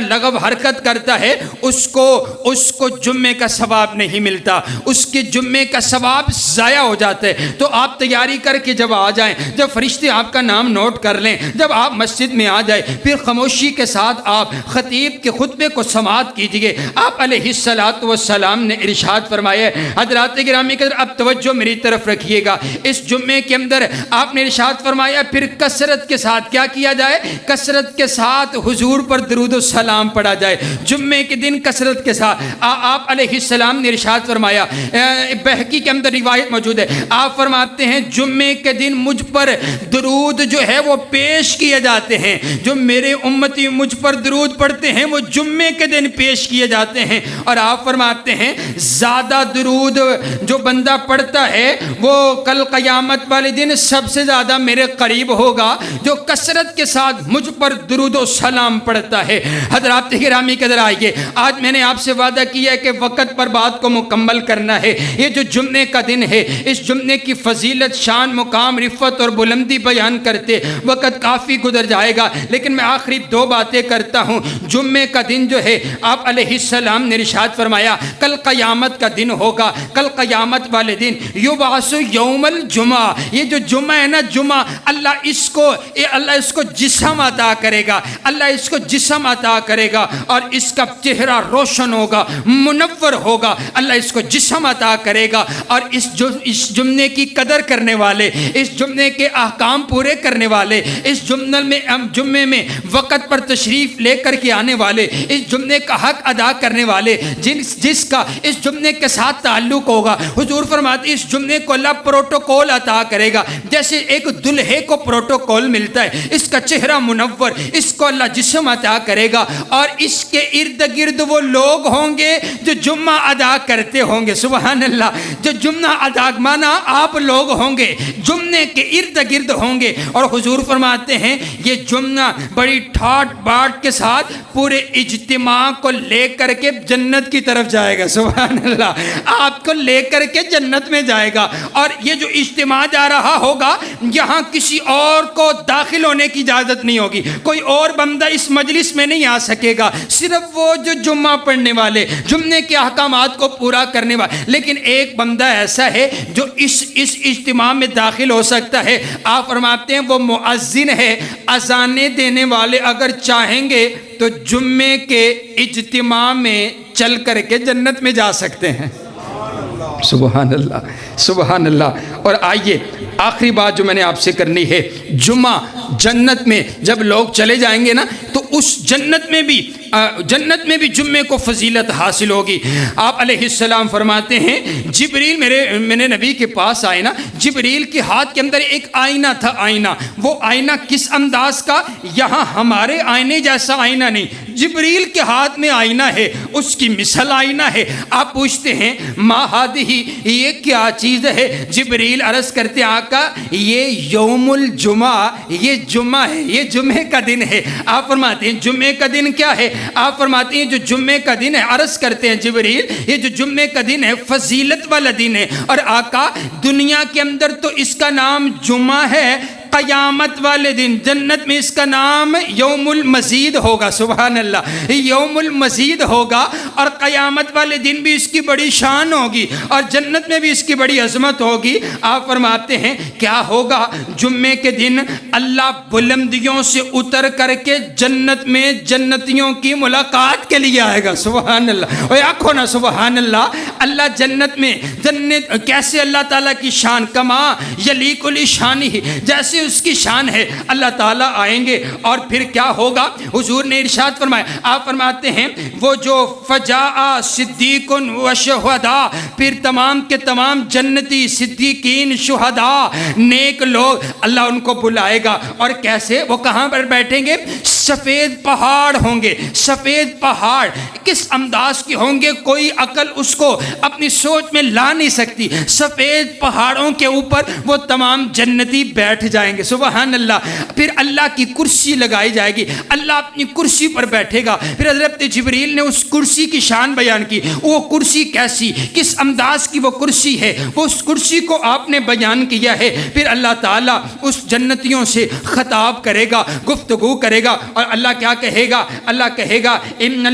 لغو حرکت کرتا ہے اس کو جمعے کا ثواب نہیں ملتا، اس کے جمعے کا ثواب ضائع ہو جاتا ہے۔ تو آپ تیاری کر کے جب آ جائیں، جب فرشتے آپ کا نام نوٹ کر لیں، جب آپ مسجد میں آ جائیں، پھر خاموشی کے ساتھ آپ خطیب کے خطبے کو سماعت کیجئے۔ آپ علیہ الصلوۃ والسلام نے ارشاد فرمایا، حضرات گرامی قدر اب توجہ میری طرف رکھیے گا، اس جمعے کے اندر آپ نے ارشاد فرمایا پھر کثرت کے ساتھ کیا کیا جائے؟ کثرت کے ساتھ حضور پر درود و سلام پڑھا جائے۔ جمعے کے دن کثرت کے ساتھ آپ علیہ السلام نے ارشاد فرمایا، بہقی کے اندر روایت موجود ہے، آپ فرماتے ہیں جمعے کے دن مجھ پر درود جو ہے وہ پیش کیے جاتے ہیں، جو میرے امتی مجھ پر درود پڑھتے ہیں وہ جمعے کے دن پیش کیے جاتے ہیں۔ اور آپ فرماتے ہیں زیادہ درود جو بندہ پڑھتا ہے وہ کل قیامت والے دن سب سے زیادہ میرے قریب ہوگا جو کثرت کے ساتھ مجھ پر درود و سلام پڑھتا ہے۔ حضرات گرامی قدر آئیے، آج میں نے آپ سے وعدہ کیا ہے کہ وقت پر بات کو مکمل کرنا ہے۔ یہ جو جمعے کا دن ہے، اس جمعے کی فضیلت، شان، مقام، رفت اور بلندی بیان کرتے وقت کافی گزر جائے گا، لیکن میں آخری دو باتیں کرتا ہوں۔ جمعے کا دن جو ہے آپ علیہ السلام نے ارشاد فرمایا کل قیامت کا دن ہوگا، کل قیامت والے دن یبعث یوم الجمعہ، یہ جو جمعہ ہے نا، جمعہ اللہ اس کو جسم عطا کرے گا، اللہ اس کو جسم عطا کرے گا اور اس کا چہرہ روشن ہوگا، منور ہوگا، اللہ اس کو جسم عطا کرے گا۔ اور اس جمعے کی قدر کرنے والے، اس جمعے کے احکام پورے کرنے والے، اس جمعے میں وقت پر تشریف لے کر کے آنے والے، اس جمعے کا حق ادا کرنے والے، جس کا اس جمعے کے ساتھ تعلق ہوگا، حضور فرماتے اس جمعے کو اللہ پروٹوکول عطا کرے گا، جیسے ایک دلہے کو پروٹوکول ملتا ہے، اس کا چہرہ منور، اس کو اللہ جسم عطا کرے گا اور اس کے ارد گرد وہ لوگ ہوں گے جو جمعہ ادا کرتے ہوں گے۔ سبحان اللہ، جو جمعہ ادا مانا آپ لوگ ہوں گے، جمعے کے ارد گرد ہوں گے۔ اور حضور فرماتے ہیں یہ جمعہ بڑی ٹھاٹ باٹ کے ساتھ پورے اجتماع کو لے کر کے جنت کی طرف جائے گا۔ سبحان اللہ، آپ کو لے کر کے جنت میں جائے گا۔ اور یہ جو اجتماع جا رہا ہوگا یہاں کسی اور کو داخل ہونے کی اجازت نہیں ہوگی، کوئی اور بندہ اس مجلس میں نہیں آ سکے گا، صرف وہ جو جمعہ پڑھنے والے، جمعے کے احکامات کو پورا کرنے والے۔ لیکن ایک بندہ ایسا ہے جو اس اجتماع میں داخل ہو سکتا ہے، آپ فرماتے ہیں وہ مؤذن ہے، اذانیں دینے والے اگر چاہیں گے تو جمعے کے اجتماع میں چل کر کے جنت میں جا سکتے ہیں۔ سبحان اللہ، سبحان اللہ۔ اور آئیے آخری بات جو میں نے آپ سے کرنی ہے، جمعہ جنت میں جب لوگ چلے جائیں گے نا تو اس جنت میں بھی جمعے کو فضیلت حاصل ہوگی۔ آپ علیہ السلام فرماتے ہیں جبریل میرے نبی کے پاس آئے نا، جبریل کے ہاتھ کے اندر ایک آئینہ تھا، آئینہ، وہ آئینہ کس انداز کا؟ یہاں ہمارے آئینے جیسا آئینہ نہیں، جبریل کے ہاتھ میں آئینہ ہے، اس کی مثل آئینہ ہے۔ آپ پوچھتے ہیں ما ہادہی، یہ کیا چیز ہے؟ جبریل عرض کرتے آقا یہ یوم الجمعہ، یہ جمعہ ہے، یہ جمعے کا دن ہے۔ آپ فرماتے ہیں جمعے کا دن کیا ہے؟ آپ فرماتے ہیں جو جمعے کا دن ہے، عرض کرتے ہیں جبریل یہ جو جمعے کا دن ہے فضیلت والا دن ہے، اور آقا دنیا کے اندر تو اس کا نام جمعہ ہے، قیامت والے دن جنت میں اس کا نام یوم المزید ہوگا۔ سبحان اللہ، یوم المزید ہوگا، اور قیامت والے دن بھی اس کی بڑی شان ہوگی، اور جنت میں بھی اس کی بڑی عظمت ہوگی۔ آپ فرماتے ہیں کیا ہوگا؟ جمعے کے دن اللہ بلندیوں سے اتر کر کے جنت میں جنتیوں کی ملاقات کے لیے آئے گا۔ سبحان اللہ، اور آنکھوں نا سبحان اللہ، اللہ جنت میں جنت کیسے اللہ تعالیٰ کی شان، کما یلیق لشانہ، جیسے اس کی شان ہے، اللہ تعالیٰ آئیں گے، اور پھر کیا ہوگا؟ حضور نے ارشاد فرمایا، آپ فرماتے ہیں وہ جو فجاء صدیق و شہداء، پھر تمام کے تمام جنتی، صدیقین، شہداء، نیک لوگ، اللہ ان کو بلائے گا، اور کیسے؟ وہ کہاں پر بیٹھیں گے؟ سفید پہاڑ ہوں گے، سفید پہاڑ کس انداز کے ہوں گے کوئی عقل اس کو اپنی سوچ میں لا نہیں سکتی۔ سفید پہاڑوں کے اوپر وہ تمام جنتی بیٹھ جائیں گے۔ سبحان اللہ، پھر اللہ کی کرسی لگائی جائے گی، اللہ اپنی کرسی پر بیٹھے گا۔ پھر حضرت جبریل نے اس کرسی کی شان بیان کی، وہ کرسی کیسی، کس انداز کی وہ کرسی ہے، وہ اس کرسی کو آپ نے بیان کیا ہے۔ پھر اللہ تعالیٰ اس جنتیوں سے خطاب کرے گا، گفتگو کرے گا، اور اللہ کیا کہے گا؟ اللہ کہے گا ان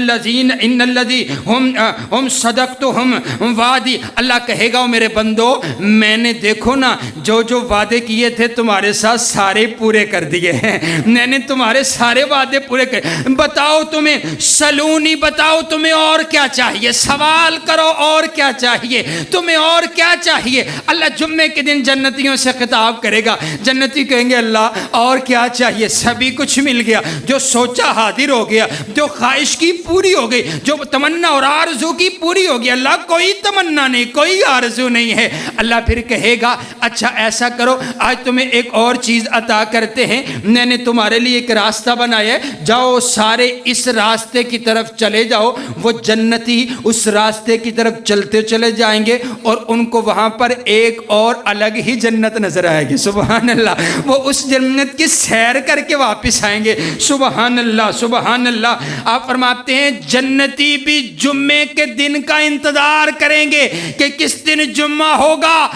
الذی ہم صدقتہم وعدی، اللہ کہے گا میرے بندو میں نے دیکھو نا جو وعدے کیے تھے تمہارے ساتھ سارے پورے کر دیے ہیں، میں نے تمہارے سارے وعدے پورے کر، بتاؤ تمہیں، سلونی، بتاؤ تمہیں اور کیا چاہیے، سوال کرو اور کیا چاہیے تمہیں، اور کیا چاہیے۔ اللہ جمعے کے دن جنتیوں سے خطاب کرے گا، جنتی کہیں گے اللہ اور کیا چاہیے، سبھی کچھ مل گیا، جو سوچا حاضر ہو گیا، جو خواہش کی پوری ہو گئی، جو تمنا اور آرزو کی پوری ہو گئی، اللہ کوئی تمنا نہیں، کوئی آرزو نہیں ہے۔ اللہ پھر کہے گا اچھا ایسا کرو، آج تمہیں ایک اور چیز عطا کرتے ہیں، میں نے تمہارے لیے ایک راستہ بنایا ہے، جاؤ سارے اس راستے کی طرف چلے جاؤ۔ وہ جنتی اس راستے کی طرف چلتے چلے جائیں گے، اور ان کو وہاں پر ایک اور الگ ہی جنت نظر آئے گی۔ سبحان اللہ، وہ اس جنت کی سیر کر کے واپس آئیں گے۔ سبحان اللہ، سبحان اللہ۔ آپ فرماتے ہیں جنتی بھی جمعے کے دن کا انتظار کریں گے کہ کس دن جمعہ ہوگا،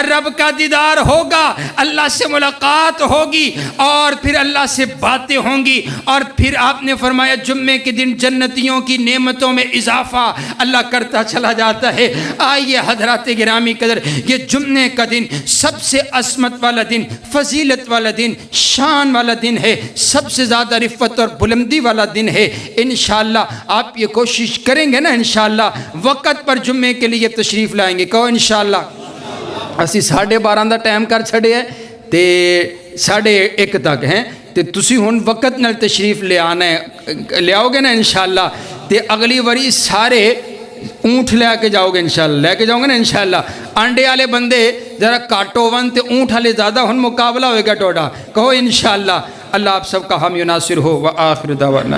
رب کا دیدار ہوگا، اللہ سے ملاقات ہوگی، اور پھر اللہ سے باتیں ہوں گی، اور پھر آپ نے فرمایا جمعے کے دن جنتیوں کی نعمتوں میں اضافہ اللہ کرتا چلا جاتا ہے۔ آئیے حضرات گرامی قدر، یہ جمعے کا دن سب سے عظمت والا دن، فضیلت والا دن، شان والا دن ہے، سب سے زیادہ رفت اور بلندی والا دن ہے۔ انشاءاللہ آپ یہ کوشش کریں گے نا، انشاءاللہ وقت پر جمعے کے لیے تشریف لائیں گے، کہو انشاءاللہ۔ اسی 12:30 دا ٹائم کر چھڑے ہے تے 1:30 تک ہیں، تے تسی ہن وقت نال تشریف لے آنا ہے، لے آؤ گے نا انشاءاللہ، تے اگلی واری سارے اونٹ لے کے جاؤ گے انشاءاللہ، لے کے جاؤ گے نا انشاءاللہ۔ انڈے والے بندے ذرا کاٹو ون تے اونٹ والے زیادہ ہن مقابلہ ہوئے گا ٹوٹا، کہو انشاءاللہ۔ اللہ آپ سب کا حامی و ناصر ہو، وآخر دعوانا۔